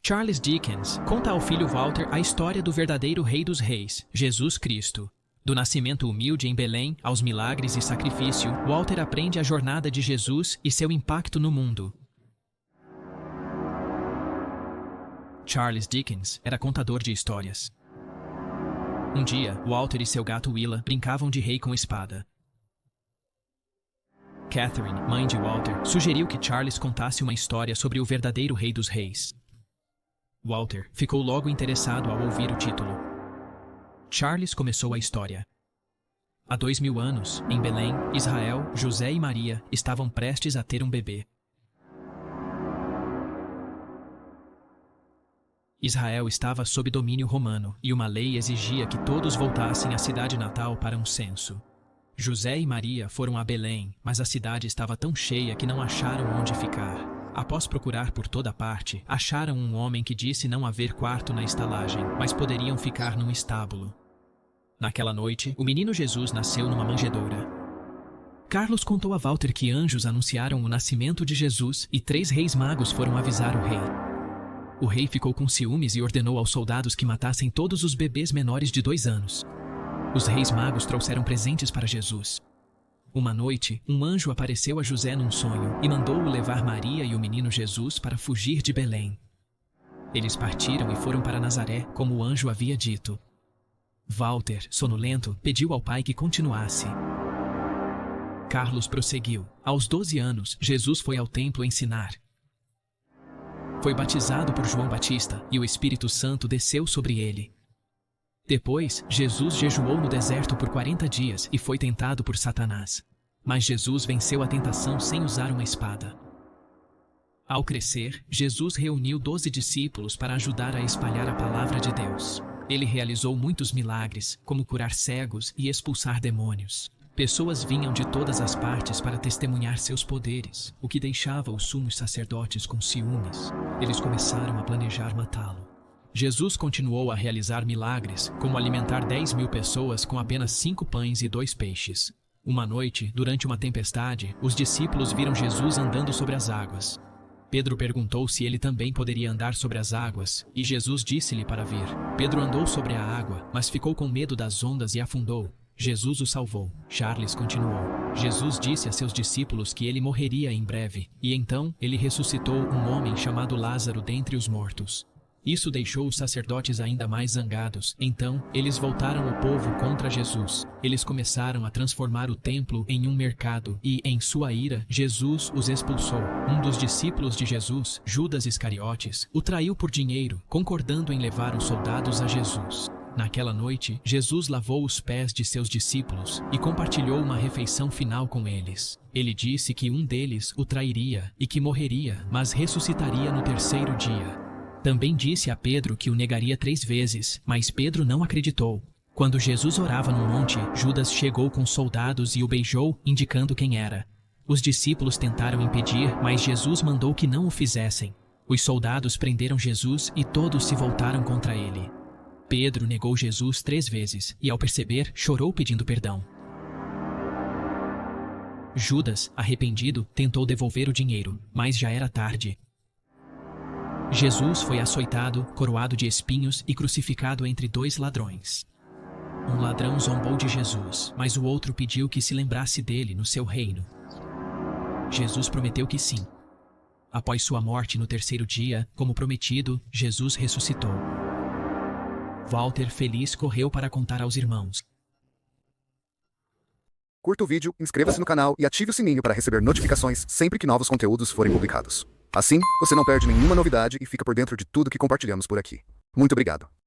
Charles Dickens conta ao filho Walter a história do verdadeiro Rei dos Reis, Jesus Cristo. Do nascimento humilde em Belém aos milagres e sacrifício, Walter aprende a jornada de Jesus e seu impacto no mundo. Charles Dickens era contador de histórias. Um dia, Walter e seu gato Willa brincavam de rei com espada. Catherine, mãe de Walter, sugeriu que Charles contasse uma história sobre o verdadeiro Rei dos Reis. Walter ficou logo interessado ao ouvir o título. Charles começou a história. Há 2000 anos, em Belém, Israel, José e Maria estavam prestes a ter um bebê. Israel estava sob domínio romano e uma lei exigia que todos voltassem à cidade natal para um censo. José e Maria foram a Belém, mas a cidade estava tão cheia que não acharam onde ficar. Após procurar por toda parte, acharam um homem que disse não haver quarto na estalagem, mas poderiam ficar num estábulo. Naquela noite, o menino Jesus nasceu numa manjedoura. Carlos contou a Walter que anjos anunciaram o nascimento de Jesus e 3 reis magos foram avisar o rei. O rei ficou com ciúmes e ordenou aos soldados que matassem todos os bebês menores de 2 anos. Os reis magos trouxeram presentes para Jesus. Uma noite, um anjo apareceu a José num sonho e mandou-o levar Maria e o menino Jesus para fugir de Belém. Eles partiram e foram para Nazaré, como o anjo havia dito. Walter, sonolento, pediu ao pai que continuasse. Carlos prosseguiu. Aos 12 anos, Jesus foi ao templo ensinar. Foi batizado por João Batista e o Espírito Santo desceu sobre ele. Depois, Jesus jejuou no deserto por 40 dias e foi tentado por Satanás. Mas Jesus venceu a tentação sem usar uma espada. Ao crescer, Jesus reuniu 12 discípulos para ajudar a espalhar a palavra de Deus. Ele realizou muitos milagres, como curar cegos e expulsar demônios. Pessoas vinham de todas as partes para testemunhar seus poderes, o que deixava os sumos sacerdotes com ciúmes. Eles começaram a planejar matá-lo. Jesus continuou a realizar milagres, como alimentar 10.000 pessoas com apenas 5 pães e 2 peixes. Uma noite, durante uma tempestade, os discípulos viram Jesus andando sobre as águas. Pedro perguntou se ele também poderia andar sobre as águas, e Jesus disse-lhe para vir. Pedro andou sobre a água, mas ficou com medo das ondas e afundou. Jesus o salvou. Charles continuou. Jesus disse a seus discípulos que ele morreria em breve, e então ele ressuscitou um homem chamado Lázaro dentre os mortos. Isso deixou os sacerdotes ainda mais zangados. Então, eles voltaram o povo contra Jesus. Eles começaram a transformar o templo em um mercado e, em sua ira, Jesus os expulsou. Um dos discípulos de Jesus, Judas Iscariotes, o traiu por dinheiro, concordando em levar os soldados a Jesus. Naquela noite, Jesus lavou os pés de seus discípulos e compartilhou uma refeição final com eles. Ele disse que um deles o trairia e que morreria, mas ressuscitaria no 3º dia. Também disse a Pedro que o negaria 3 vezes, mas Pedro não acreditou. Quando Jesus orava no monte, Judas chegou com soldados e o beijou, indicando quem era. Os discípulos tentaram impedir, mas Jesus mandou que não o fizessem. Os soldados prenderam Jesus e todos se voltaram contra ele. Pedro negou Jesus 3 vezes e, ao perceber, chorou pedindo perdão. Judas, arrependido, tentou devolver o dinheiro, mas já era tarde. Jesus foi açoitado, coroado de espinhos e crucificado entre 2 ladrões. Um ladrão zombou de Jesus, mas o outro pediu que se lembrasse dele no seu reino. Jesus prometeu que sim. Após sua morte no 3º dia, como prometido, Jesus ressuscitou. Walter, feliz, correu para contar aos irmãos. Curta o vídeo, inscreva-se no canal e ative o sininho para receber notificações sempre que novos conteúdos forem publicados. Assim, você não perde nenhuma novidade e fica por dentro de tudo que compartilhamos por aqui. Muito obrigado.